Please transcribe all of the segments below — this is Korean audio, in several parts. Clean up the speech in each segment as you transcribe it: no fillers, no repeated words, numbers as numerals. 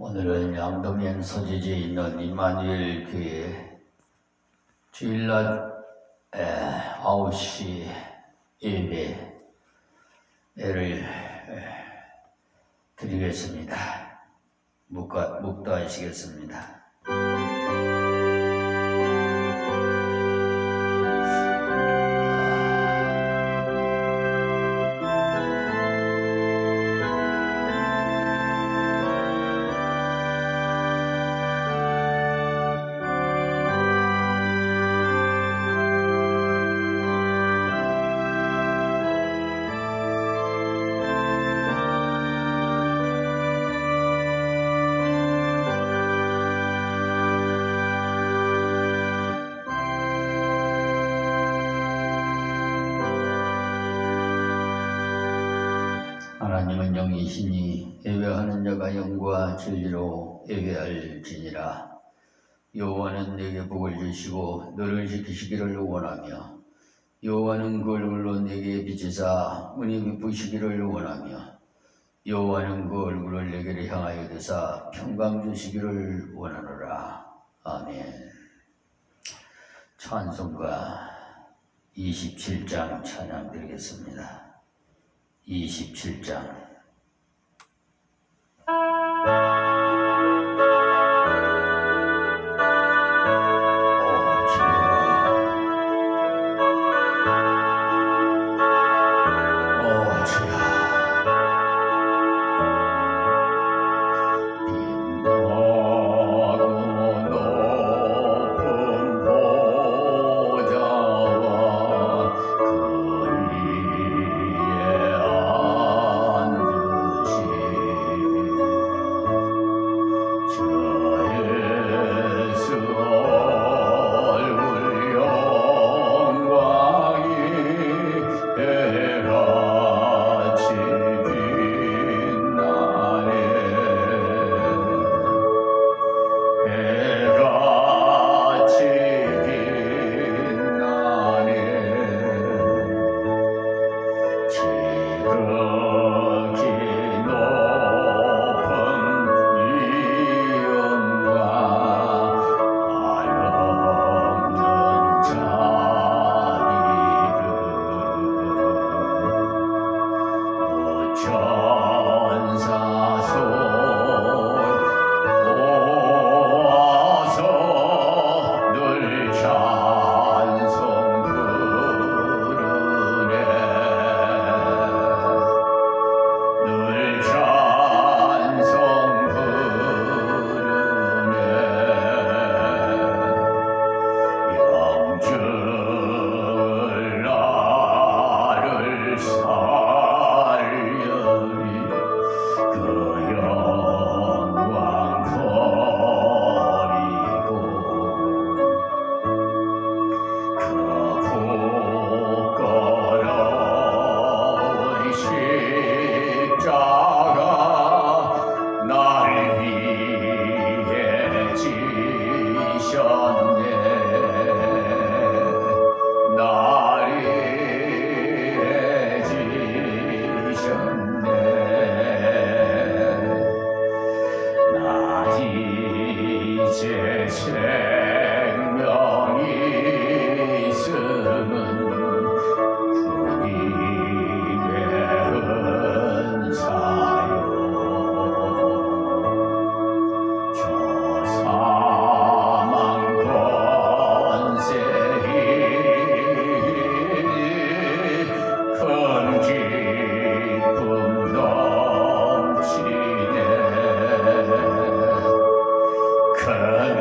오늘은 양동현 소재지에 있는 임마누엘 교회 주일날 9시 예배를 드리겠습니다. 묵도하시겠습니다. 하나님은 영이시니 예배하는 자가 영과 진리로 예배할지니라. 여호와는 내게 복을 주시고 너를 지키시기를 원하며 여호와는 그 얼굴로 내게 비치사 은혜 베푸시기를 원하며 여호와는 그 얼굴을 내게로 향하여 드사 평강 주시기를 원하노라. 아멘. 찬송가 27장 찬양 드리겠습니다. 27장.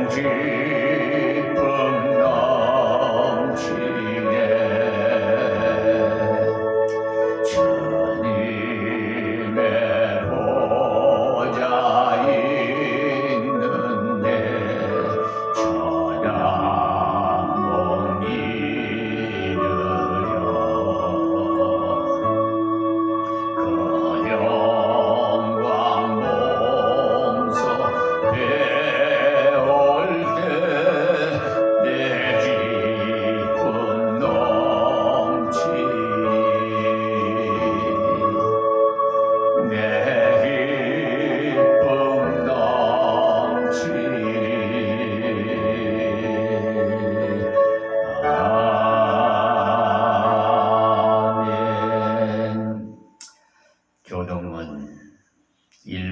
큰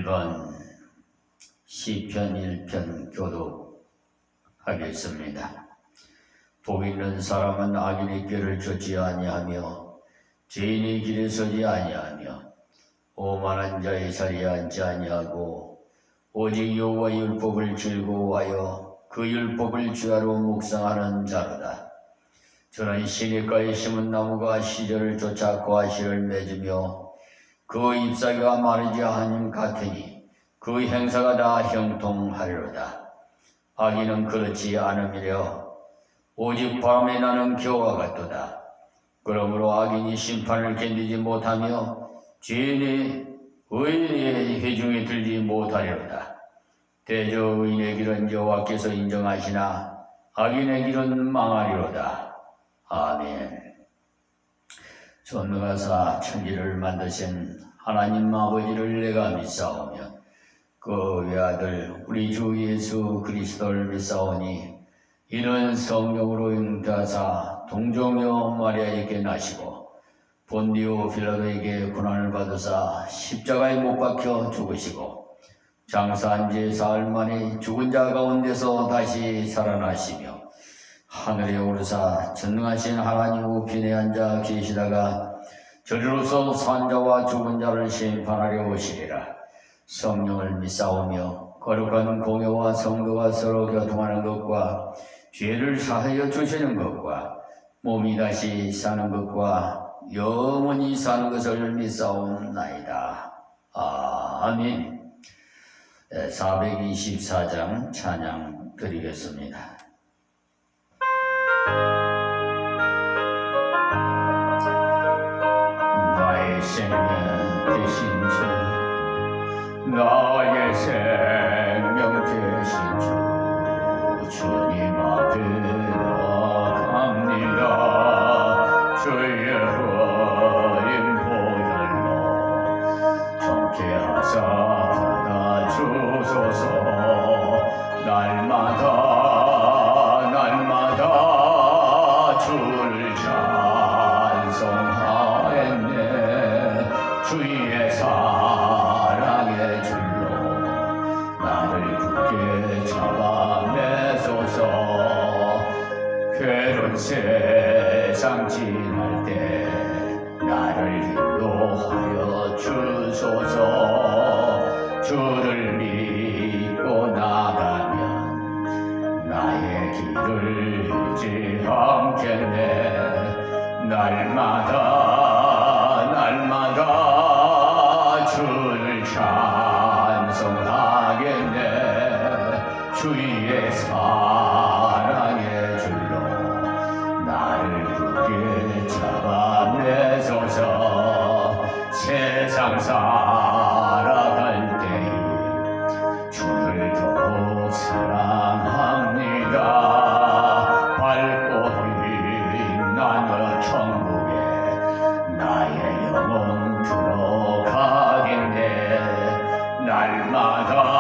1번 시편 1편 교독하겠습니다. 복 있는 사람은 악인의 길을 쫓지 아니하며 죄인의 길에 서지 아니하며 오만한 자의 자리에 앉지 아니하고 오직 여호와의 율법을 즐거워하여 그 율법을 주야로 묵상하는 자로다. 저는 시냇가에 심은 나무가 시절을 쫓아 과실을 맺으며 그 잎사귀가 마르지 않은 같으니 그 행사가 다 형통하리로다. 악인은 그렇지 않음이려 오직 밤에 나는 겨와 같도다. 그러므로 악인이 심판을 견디지 못하며 죄인의 의인의 회중에 들지 못하리로다. 대저 의인의 길은 여호와께서 인정하시나 악인의 길은 망하리로다. 아멘. 전능하사 천지를 만드신 하나님 아버지를 내가 믿사오며 그 외아들 우리 주 예수 그리스도를 믿사오니 이는 성령으로 잉태하사 동정녀 마리아에게 나시고 본디오 빌라도에게 고난을 받으사 십자가에 못 박혀 죽으시고 장사한 지 사흘 만에 죽은 자 가운데서 다시 살아나시며 하늘에 오르사 전능하신 하나님 우편에 앉아 계시다가 저리로서 산자와 죽은 자를 심판하려 오시리라. 성령을 믿사오며 거룩한 공회와 성도가 서로 교통하는 것과 죄를 사하여 주시는 것과 몸이 다시 사는 것과 영원히 사는 것을 믿사옵나이다. 아멘. 424장 찬양 드리겠습니다. 나의 생명 되신 주, 나의 생명 되신 주, 주님 앞에 나갑니다. 주의 어린 보혈로 정케 하사 받아주소서. 날마다 주를 찬송하였네. 주의 사랑의 줄로 나를 굳게 잡아 매소서. 괴로운 세상 지날 때 나를 인도하여 주소서. 주를 믿고 나가면 나의 길을 잃지 않겠네. 날마다 주를 찬송하겠네. 주의 사랑의 줄로 나를 굳게 잡아 매소서. 세상 살아갈 때에 주를 더욱 사랑합니다. 밝고 빛나는 천국에 나의 영혼 들어가겠네. 날마다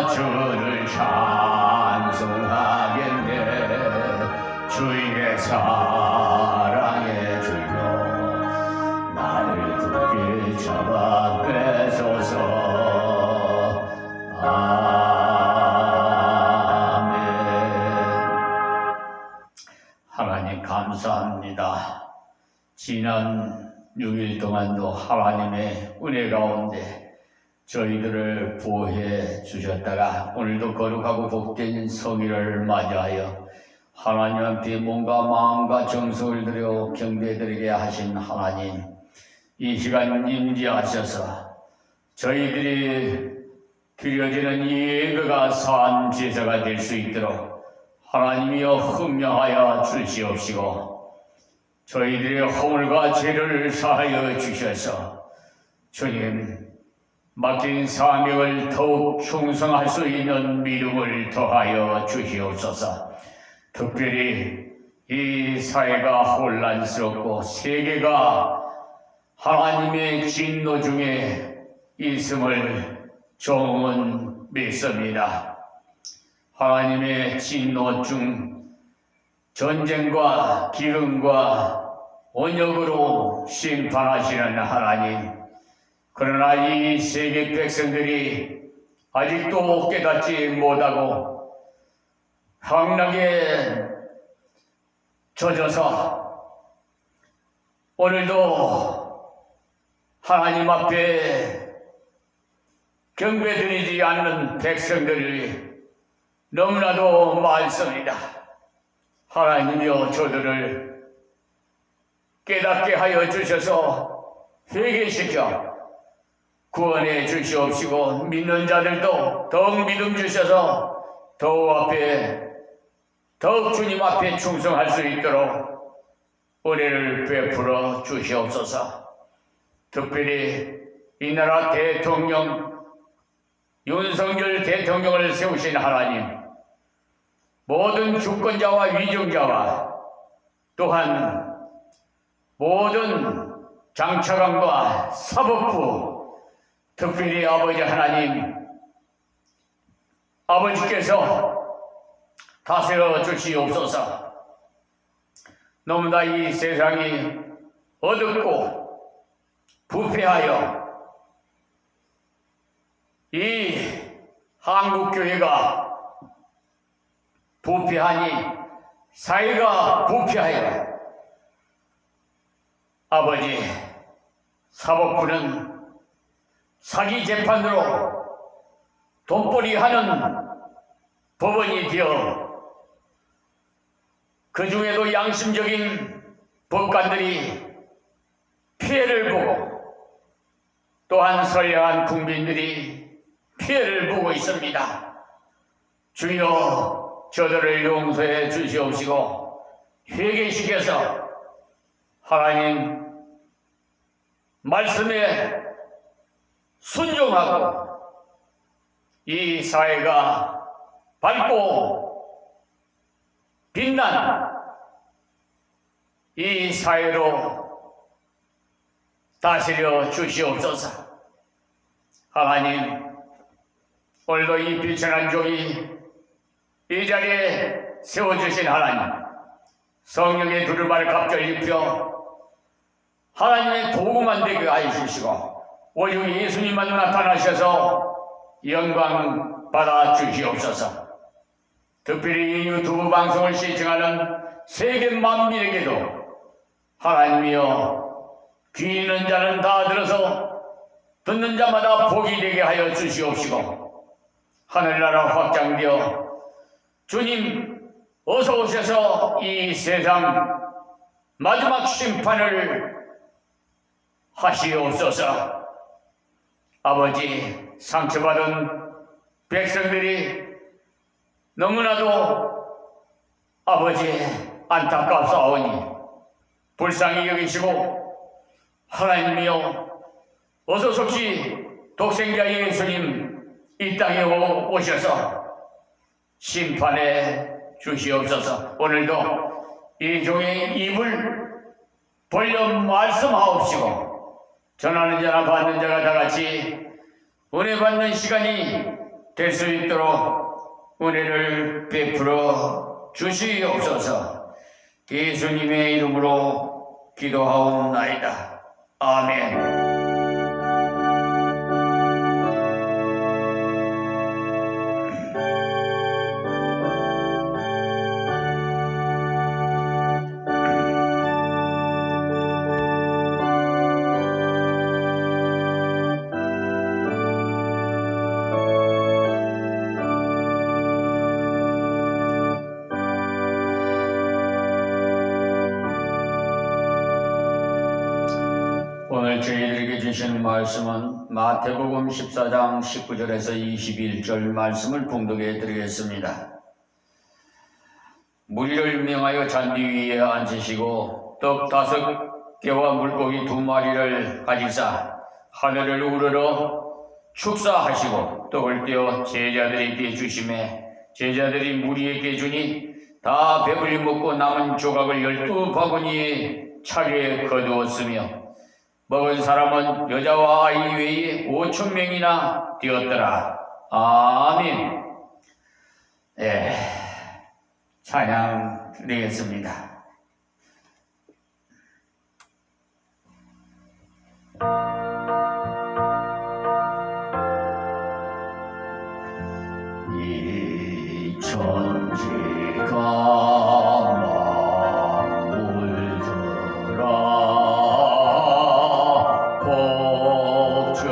주를 찬송하겠네. 주의 사랑의 줄로 나를 굳게 잡아 빼소서. 아멘. 하나님 감사합니다. 지난 6일 동안도 하나님의 은혜 가운데 저희들을 보호해 주셨다가 오늘도 거룩하고 복된 성일을 맞이하여 하나님 앞에 몸과 마음과 정성을 들여 경배드리게 하신 하나님, 이 시간 임재하셔서 저희들이 드려지는 예배가 산 제사가 될 수 있도록 하나님이여 흥명하여 주시옵시고, 저희들의 허물과 죄를 사하여 주셔서 주님 맡긴 사명을 더욱 충성할 수 있는 믿음을 더하여 주시옵소서. 특별히 이 사회가 혼란스럽고 세계가 하나님의 진노 중에 있음을 종은 믿습니다. 하나님의 진노 중 전쟁과 기근과 원역으로 심판하시는 하나님, 그러나 이 세계 백성들이 아직도 깨닫지 못하고 향락에 젖어서 오늘도 하나님 앞에 경배드리지 않는 백성들이 너무나도 많습니다. 하나님이여 저들을 깨닫게 하여 주셔서 회개시켜 구원해 주시옵시고 믿는 자들도 더욱 믿음 주셔서 더욱 주님 앞에 충성할 수 있도록 은혜를 베풀어 주시옵소서. 특별히 이 나라 대통령 윤석열 대통령을 세우신 하나님, 모든 주권자와 위정자와 또한 모든 장차관과 사법부, 특별히 아버지 하나님, 아버지께서 다스려 주시옵소서. 너무나 이 세상이 어둡고 부패하여 이 한국교회가 부패하니 사회가 부패하여 아버지 사법부는 사기 재판으로 돈벌이하는 법원이 되어 그 중에도 양심적인 법관들이 피해를 보고 또한 선량한 국민들이 피해를 보고 있습니다. 주여 저들을 용서해 주시옵시고 회개시켜서 하나님 말씀에 순종하고 이 사회가 밝고 빛난 이 사회로 다스려 주시옵소서. 하나님, 오늘도 이 비천한 종이 이 자리에 세워주신 하나님, 성령의 두루마를 갑자기 입혀 하나님의 도구만 되게 하여 주시고 오직 예수님만 나타나셔서 영광 받아 주시옵소서. 특별히 이 유튜브 방송을 시청하는 세계 만민에게도 하나님이여 귀 있는 자는 다 들어서 듣는 자마다 복이 되게 하여 주시옵시고 하늘나라 확장되어 주님 어서 오셔서 이 세상 마지막 심판을 하시옵소서. 아버지, 상처받은 백성들이 너무나도 아버지 안타깝사오니 불쌍히 여기시고 하나님이여 어서 속히 독생자 예수님 이 땅에 오셔서 심판해 주시옵소서. 오늘도 이 종의 입을 벌려 말씀하옵시고 전하는 자나 받는 자가 다 같이 은혜 받는 시간이 될 수 있도록 은혜를 베풀어 주시옵소서. 예수님의 이름으로 기도하옵나이다. 아멘. 오늘 저희들에게 주신 말씀은 마태복음 14장 19절에서 21절 말씀을 봉독해 드리겠습니다. 무리를 명하여 잔디 위에 앉으시고 떡 5개와 물고기 2마리를 가지사 하늘을 우러러 축사하시고 떡을 떼어 제자들에게 주시매 제자들이 무리에게 주니 다 배불리 먹고 남은 조각을 12바구니에 차게 거두었으며 먹은 사람은 여자와 아이 외에 5,000명이나 되었더라. 아멘. 찬양 드리겠습니다.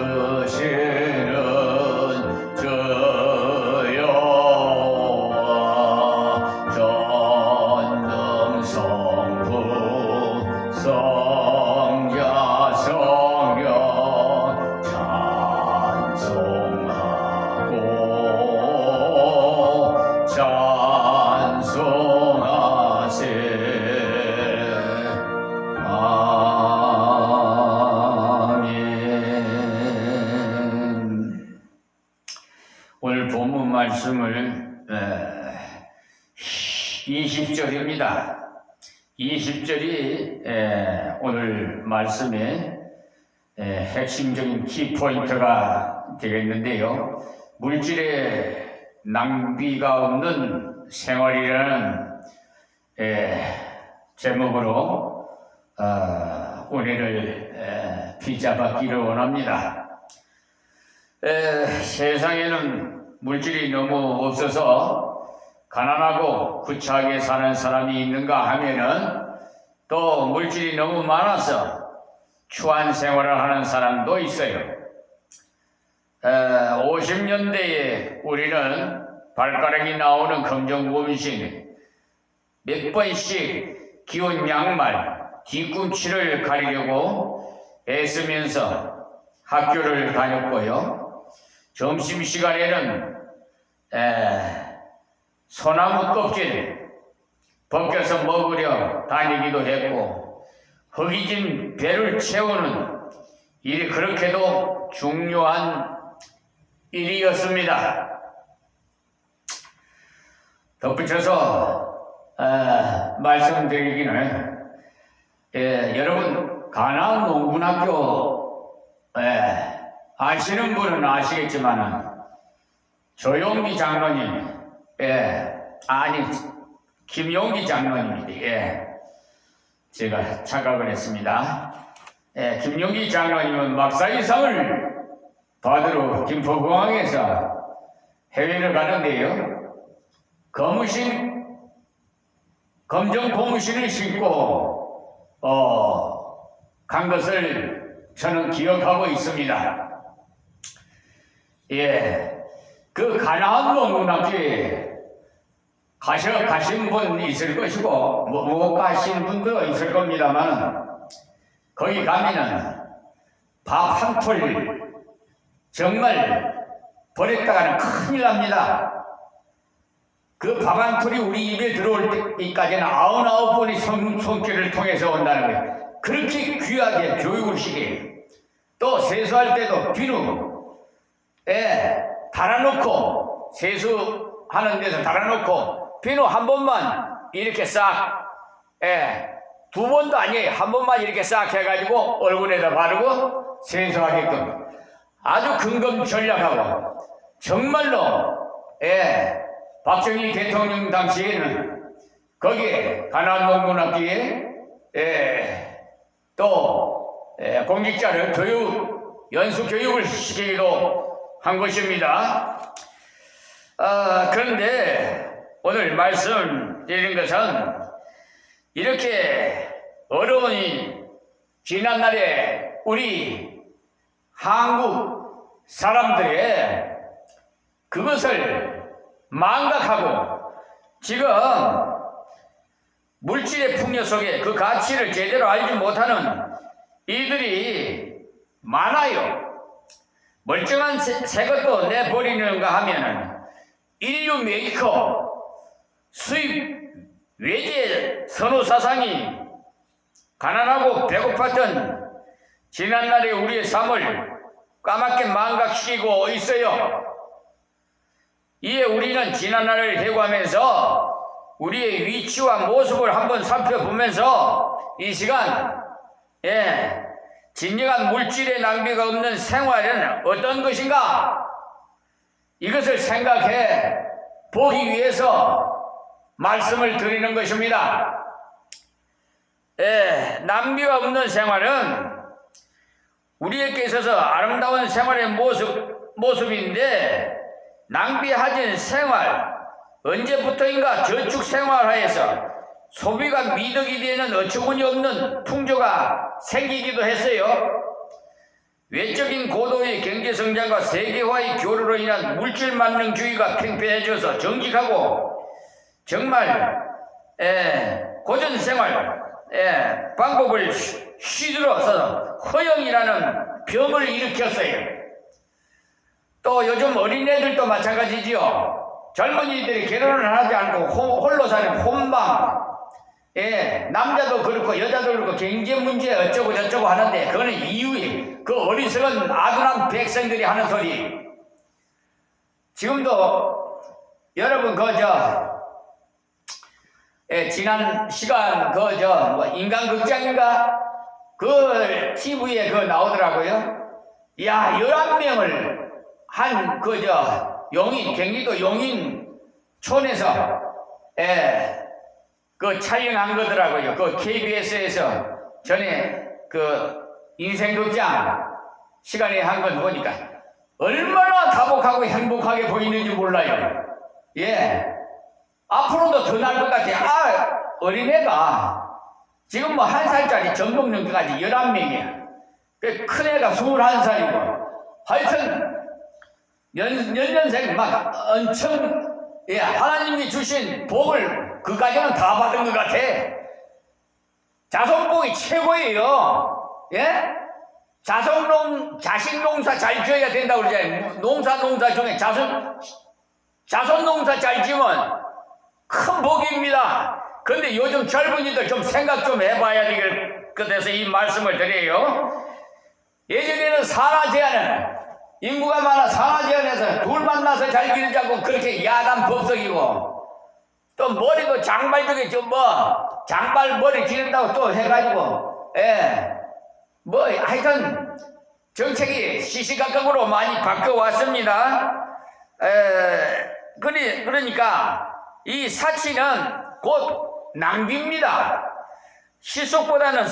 크시는 저 여호와 전능성부 성자 성령 찬송하고 찬송하세. 오늘 본문 말씀을 20절입니다. 20절이 오늘 말씀의 핵심적인 키포인트가 되겠는데요. 물질의 낭비가 없는 생활이라는 제목으로 은혜를 비잡았기를 원합니다. 세상에는 물질이 너무 없어서 가난하고 구차하게 사는 사람이 있는가 하면은 또 물질이 너무 많아서 추한 생활을 하는 사람도 있어요. 50년대에 우리는 발가락이 나오는 검정고무신, 몇 번씩 기운 양말, 뒤꿈치를 가리려고 애쓰면서 학교를 다녔고요. 점심시간에는 소나무 껍질 벗겨서 먹으려 다니기도 했고, 허기진 배를 채우는 일이 그렇게도 중요한 일이었습니다. 덧붙여서 말씀드리기는 여러분 가나안 농군학교 아시는 분은 아시겠지만 조용기 장로님, 아니 김용기 장로님입니다. 제가 착각을 했습니다. 김용기 장로님은 막사이상을 받으러 김포공항에서 해외를 가는데요. 검정 고무신을 신고 간 것을 저는 기억하고 있습니다. 그 가나안 농군학교에 가신 분 있을 것이고 못 가신 분도 있을 겁니다만, 거기 가면은 밥 한 풀 정말 버렸다가는 큰일 납니다. 그 밥 한 풀이 우리 입에 들어올 때까지는 99번의 손길을 통해서 온다는 거예요. 그렇게 귀하게 교육을 시켜요. 또 세수할 때도 비누에 달아놓고, 세수하는 데서 달아놓고 비누 한 번만 이렇게 싹, 두 번도 아니에요. 한 번만 이렇게 싹 해가지고 얼굴에다 바르고 세수하게끔 아주 근검전략하고, 정말로 박정희 대통령 당시에는 거기에 가나안 농군학교에 또 공직자를 연수 교육을 시키기도 한 것입니다. 그런데 오늘 말씀드리는 것은 이렇게 어려운 지난날에 우리 한국 사람들의 그것을 망각하고 지금 물질의 풍요 속에 그 가치를 제대로 알지 못하는 이들이 많아요. 멀쩡한 새 것도 내버리는가 하면은 인류 메이커, 수입 외제 선호 사상이 가난하고 배고팠던 지난날의 우리의 삶을 까맣게 망각시키고 있어요. 이에 우리는 지난날을 회고하면서 우리의 위치와 모습을 한번 살펴보면서 이 시간 진정한 물질의 낭비가 없는 생활은 어떤 것인가? 이것을 생각해 보기 위해서 말씀을 드리는 것입니다. 낭비가 없는 생활은 우리에게 있어서 아름다운 생활의 모습인데, 낭비하진 생활, 언제부터인가 저축 생활하에서 소비가 미덕이 되는 어처구니 없는 풍조가 생기기도 했어요. 외적인 고도의 경제성장과 세계화의 교류로 인한 물질 만능주의가 팽배해져서 정직하고 정말 고전생활 방법을 휘둘러서 허영이라는 병을 일으켰어요. 또 요즘 어린애들도 마찬가지지요. 젊은이들이 결혼을 하지 않고 홀로 사는 혼방, 남자도 그렇고 여자도 그렇고 경제 문제 어쩌고 저쩌고 하는데 그거는 이유에 그 어리석은 아둔한 백성들이 하는 소리. 지금도 여러분 지난 시간 인간극장인가 그 TV에 나오더라고요. 야, 11명을 한 용인, 경기도 용인촌에서 촬영한 거더라고요. KBS에서 전에 인생극장 시간에 한 건 보니까 얼마나 다복하고 행복하게 보이는지 몰라요. 앞으로도 더 나을 것 같아요. 어린애가 지금 1살짜리 전복능까지 11명이야. 큰애가 21살이고 하여튼 연년생 막 엄청 하나님이 주신 복을 그까지는 다 받은 것 같아. 자손복이 최고예요. 자식 농사 잘 지어야 된다고 그러잖아요. 농사 중에 자손 농사 잘 지으면 큰 복입니다. 근데 요즘 젊은이들 좀 생각 좀 해봐야 될 것 같아서 이 말씀을 드려요. 예전에는 산하 제한은 인구가 많아 산하 제한해서 둘 만나서 잘 기르자고 그렇게 야단 법석이고, 또 머리도 장발 중에 장발 머리 기른다고 또 해가지고 하여튼 정책이 시시각각으로 많이 바뀌어왔습니다. 그러니까 이 사치는 곧 낭비입니다. 실속보다는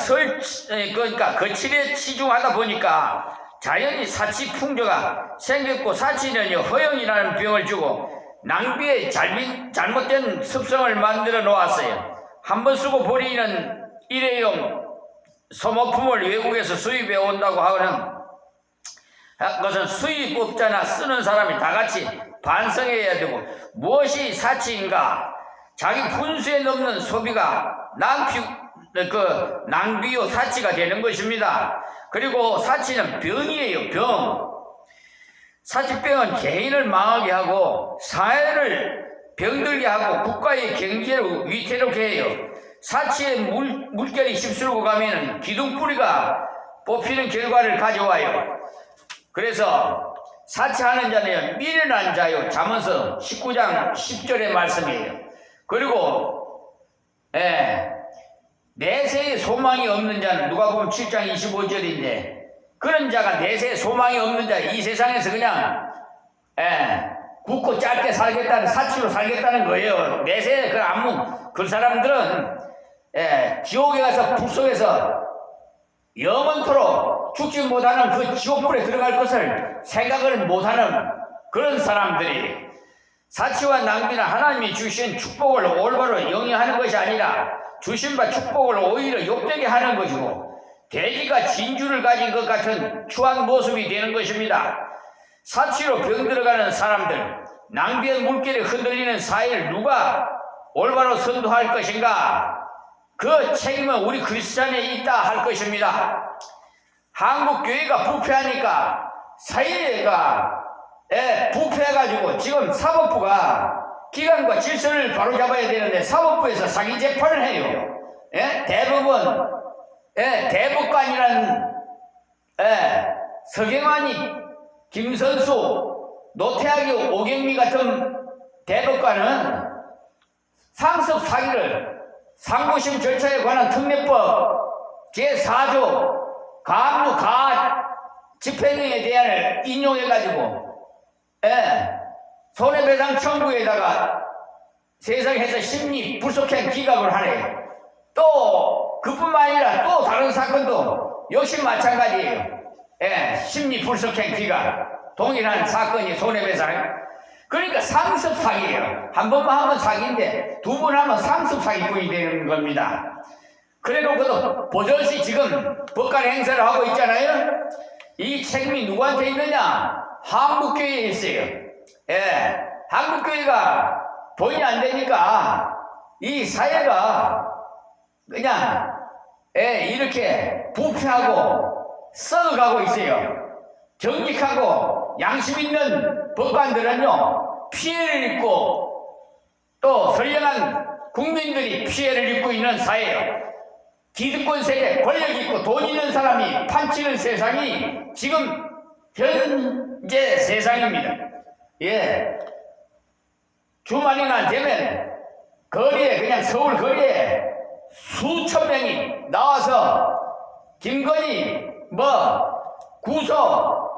그러니까 거칠에 치중하다 보니까 자연히 사치 풍조가 생겼고, 사치는 허영이라는 병을 주고 낭비의 잘못된 습성을 만들어 놓았어요. 한번 쓰고 버리는 일회용 소모품을 외국에서 수입해 온다고 하는 것은 수입업자나 쓰는 사람이 다 같이 반성해야 되고, 무엇이 사치인가? 자기 분수에 넘는 소비가 낭비요 사치가 되는 것입니다. 그리고 사치는 병이에요. 병. 사치병은 개인을 망하게 하고 사회를 병들게 하고 국가의 경제를 위태롭게 해요. 사치의 물결이 휩쓸고 가면 기둥뿌리가 뽑히는 결과를 가져와요. 그래서 사치하는 자는 미련한 자요. 잠언서 19장 10절의 말씀이에요. 그리고 내세에 소망이 없는 자는 누가복음 7장 25절인데, 그런 자가 내세에 소망이 없는 자, 이 세상에서 그냥 굳고 짧게 살겠다는, 사치로 살겠다는 거예요. 내세에 그 사람들은 지옥에 가서 불 속에서 영원토록 죽지 못하는 그 지옥불에 들어갈 것을 생각을 못하는 그런 사람들이, 사치와 낭비는 하나님이 주신 축복을 올바로 영위하는 것이 아니라 주신 바 축복을 오히려 욕되게 하는 것이고, 돼지가 진주를 가진 것 같은 추한 모습이 되는 것입니다. 사치로 병들어가는 사람들, 낭비의 물결에 흔들리는 사회를 누가 올바로 선도할 것인가? 그 책임은 우리 크리스찬에 있다 할 것입니다. 한국 교회가 부패하니까 사회가 부패해가지고 지금 사법부가 기관과 질서를 바로잡아야 되는데 사법부에서 사기 재판을 해요. 대법관이라는 서경환이, 김선수, 노태학이, 오경미 같은 대법관은 상습 사기를 상고심 절차에 관한 특례법 제4조 가압류 가압 집행령에 대한을 인용해가지고 손해배상 청구에다가 세상에서 심리 불속행 기각을 하네요. 또 그뿐만 아니라 또 다른 사건도 역시 마찬가지예요. 심리 불속행 기각, 동일한 사건이 손해배상. 그러니까 상습 사기예요. 한 번만 하면 사기인데 두 번 하면 상습 사기꾼이 되는 겁니다. 그래놓고도 보절시 지금 법관 행사를 하고 있잖아요. 이 책임이 누구한테 있느냐? 한국교회에 있어요. 예, 한국교회가 돈이 안 되니까 이 사회가 그냥 이렇게 부패하고 썩어가고 있어요. 정직하고 양심 있는 법관들은요 피해를 입고 또 선량한 국민들이 피해를 입고 있는 사회예요. 기득권 세대, 권력 있고 돈 있는 사람이 판치는 세상이 지금 현재 세상입니다. 예, 주말이나 되면 거리에 그냥 서울 거리에 수천 명이 나와서 김건희 구속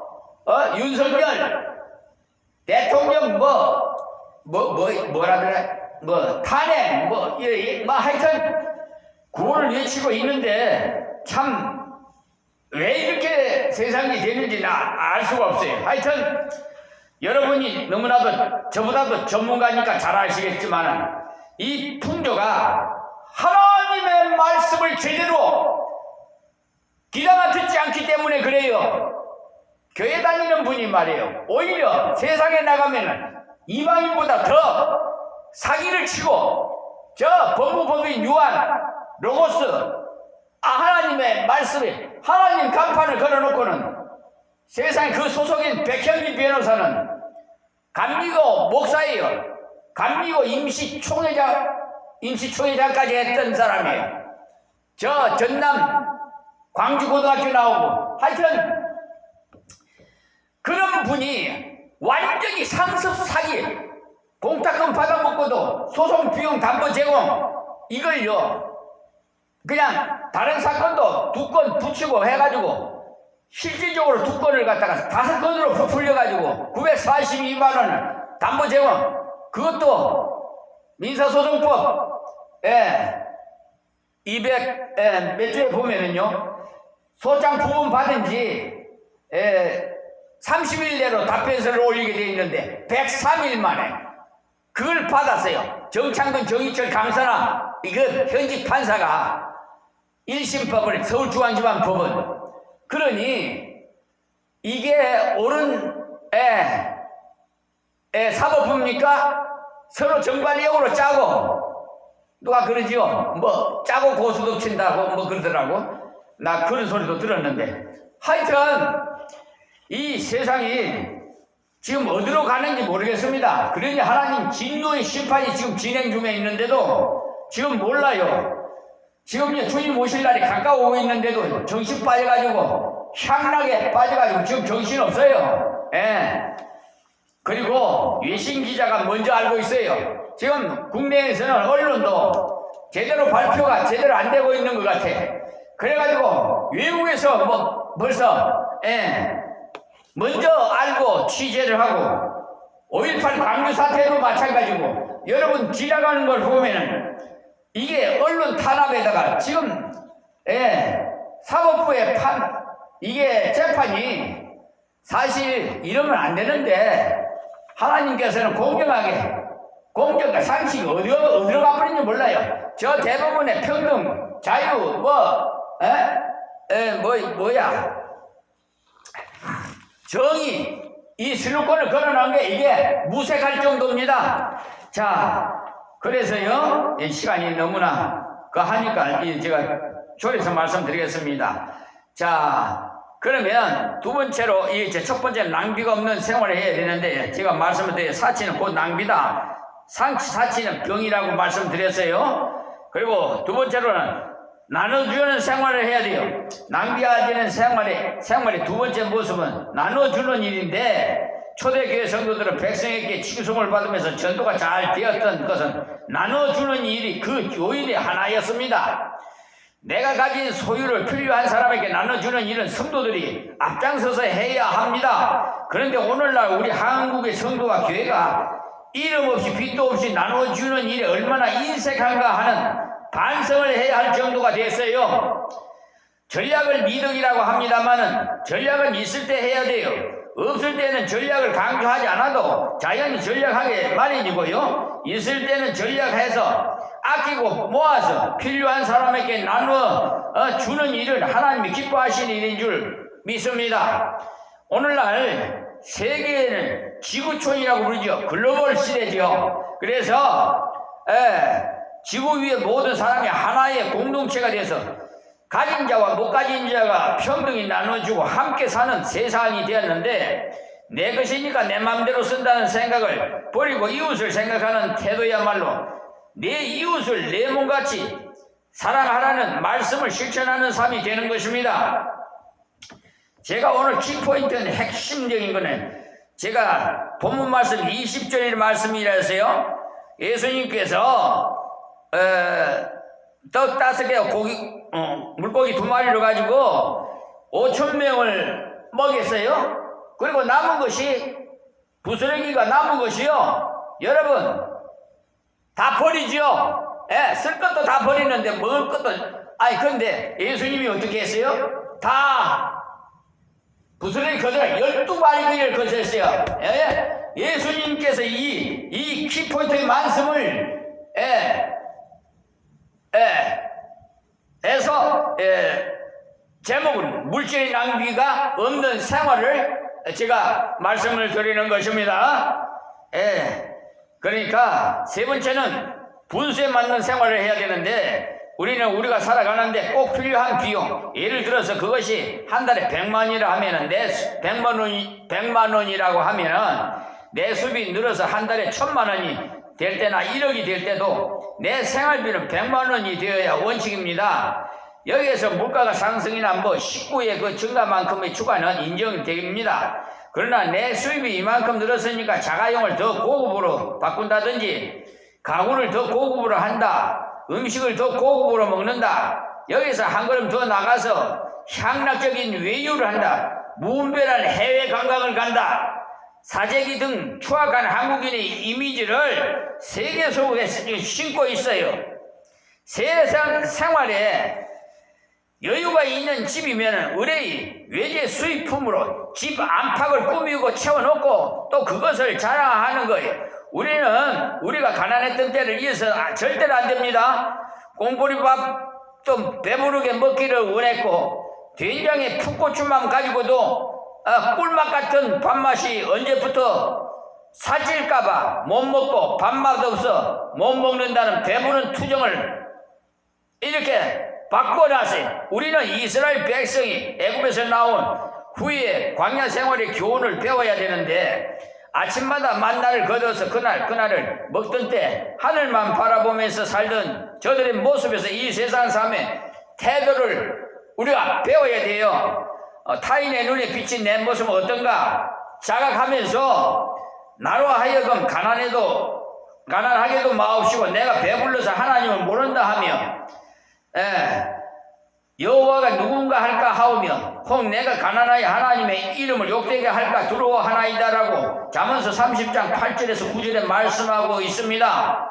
윤석열 대통령 뭐라더라 탄핵 하여튼 구호를 외치고 있는데 참 왜 이렇게 세상이 되는지 알 수가 없어요. 하여튼 여러분이 너무나도 저보다도 전문가니까 잘 아시겠지만 이 풍조가 하나님의 말씀을 제대로 귀담아 듣지 않기 때문에 그래요. 교회 다니는 분이 말이에요. 오히려 세상에 나가면 이방인보다 더 사기를 치고 저 법무법인 유한 로고스 하나님의 말씀에 하나님 간판을 걸어놓고는 세상에 그 소속인 백현미 변호사는 감리교 목사예요. 감리교 임시총회장까지 했던 사람이에요. 저 전남 광주고등학교 나오고 하여튼 그런 분이 완전히 상습 사기 공탁금 받아먹고도 소송 비용 담보 제공 이걸요 그냥 다른 사건도 2건 붙이고 해가지고 실질적으로 2건을 갖다가 5건으로 풀려가지고 942만 원을 담보 제공 그것도 민사소송법 200 몇 주에 보면은요 소장 부분 받은 지 30일 내로 답변서를 올리게 돼 있는데 103일 만에 그걸 받았어요. 정창근 정의철 강사나 이건 현직 판사가 1심법을 서울중앙지방법원 그러니 이게 옳은 사법부입니까? 서로 정관이용으로 짜고 누가 그러지요? 짜고 고수도 친다고 그러더라고. 나 그런 소리도 들었는데 하여튼 이 세상이 지금 어디로 가는지 모르겠습니다. 그러니 하나님 진노의 심판이 지금 진행 중에 있는데도 지금 몰라요. 지금 이제 주님 오실 날이 가까워오고 있는데도 정신 빠져가지고 향락에 빠져가지고 지금 정신 없어요. 그리고 외신 기자가 먼저 알고 있어요. 지금 국내에서는 언론도 제대로 발표가 제대로 안 되고 있는 것 같아. 그래가지고 외국에서 벌써 먼저 알고 취재를 하고 5.18 광주 사태도 마찬가지고 여러분 지나가는 걸 보면은 이게 언론 탄압에다가 지금 사법부의 이게 재판이 사실 이러면 안 되는데 하나님께서는 공정과 상식이 어디로 가버린지 몰라요. 저 대부분의 평등, 자유, 정의, 이 슬로건을 걸어놓은 게 이게 무색할 정도입니다. 자, 그래서요, 시간이 너무나 하니까 제가 조리해서 말씀드리겠습니다. 자, 그러면 두 번째로 첫 번째 낭비가 없는 생활을 해야 되는데 제가 말씀을 드려요. 사치는 곧 낭비다. 사치는 병이라고 말씀드렸어요. 그리고 두 번째로는 나눠주는 생활을 해야 돼요. 낭비하지는 생활의 두 번째 모습은 나눠주는 일인데 초대교회 성도들은 백성에게 칭송을 받으면서 전도가 잘 되었던 것은 나눠주는 일이 그 요인의 하나였습니다. 내가 가진 소유를 필요한 사람에게 나눠주는 일은 성도들이 앞장서서 해야 합니다. 그런데 오늘날 우리 한국의 성도와 교회가 이름 없이 빚도 없이 나눠주는 일이 얼마나 인색한가 하는 반성을 해야 할 정도가 됐어요. 전략을 미덕이라고 합니다만은 전략은 있을 때 해야 돼요. 없을 때는 전략을 강조하지 않아도 자연히 전략하게 마련이고요. 있을 때는 전략해서 아끼고 모아서 필요한 사람에게 나누어 주는 일을 하나님이 기뻐하시는 일인 줄 믿습니다. 오늘날 세계는 지구촌이라고 부르죠. 글로벌 시대죠. 그래서 지구 위에 모든 사람이 하나의 공동체가 돼서 가진 자와 못 가진 자가 평등히 나눠주고 함께 사는 세상이 되었는데, 내 것이니까 내 마음대로 쓴다는 생각을 버리고 이웃을 생각하는 태도야말로 내 이웃을 내 몸같이 사랑하라는 말씀을 실천하는 삶이 되는 것입니다. 제가 오늘 키포인트는 핵심적인 거는 제가 본문 말씀 20절의 말씀이라서요. 예수님께서 떡 5개 물고기 2마리를 가지고 5,000명을 먹였어요. 그리고 남은 것이 부스러기가 남은 것이요. 여러분 다 버리죠. 쓸 것도 다 버리는데 먹을 것도 근데 예수님이 어떻게 했어요? 다 부스러기 거저라 12마리를 거셨어요. 예수님께서 이 키포인트의 말씀을 해서 제목은 물질의 낭비가 없는 생활을 제가 말씀을 드리는 것입니다. 그러니까 세 번째는 분수에 맞는 생활을 해야 되는데, 우리가 살아가는데 꼭 필요한 비용, 예를 들어서 그것이 한 달에 100만이라 하면은 100만 원이라고 하면은 내 수입이 늘어서 한 달에 1,000만 원이 될 때나 1억이 될 때도 내 생활비는 100만 원이 되어야 원칙입니다. 여기에서 물가가 상승이나 식구의 그 증가만큼의 추가는 인정됩니다. 그러나 내 수입이 이만큼 늘었으니까 자가용을 더 고급으로 바꾼다든지, 가구를 더 고급으로 한다, 음식을 더 고급으로 먹는다, 여기서 한 걸음 더 나가서 향락적인 외유를 한다, 무분별한 해외 관광을 간다, 사재기 등 추악한 한국인의 이미지를 세계 속에 신고 있어요. 세상 생활에 여유가 있는 집이면 의뢰의 외제 수입품으로 집 안팎을 꾸미고 채워놓고 또 그것을 자랑하는 거예요. 우리가 가난했던 때를 이어서 절대로 안 됩니다. 꽁보리밥 좀 배부르게 먹기를 원했고, 된장에 풋고추만 가지고도 꿀맛 같은 밥맛이 언제부터 살찔까봐 못 먹고 밥맛 없어 못 먹는다는 배부른 투정을 이렇게 바꿔놨어요. 우리는 이스라엘 백성이 애굽에서 나온 후에 광야 생활의 교훈을 배워야 되는데, 아침마다 만나를 거둬서 그날을 먹던 때 하늘만 바라보면서 살던 저들의 모습에서 이 세상 삶의 태도를 우리가 배워야 돼요. 타인의 눈에 비친 내 모습은 어떤가 자각하면서 나로 하여금 가난하게도 마옵시고 내가 배불러서 하나님을 모른다 하며, 여호와가 누군가 할까 하오며 혹 내가 가난하여 하나님의 이름을 욕되게 할까 두려워하나이다라고 잠언서 30장 8절에서 9절에 말씀하고 있습니다.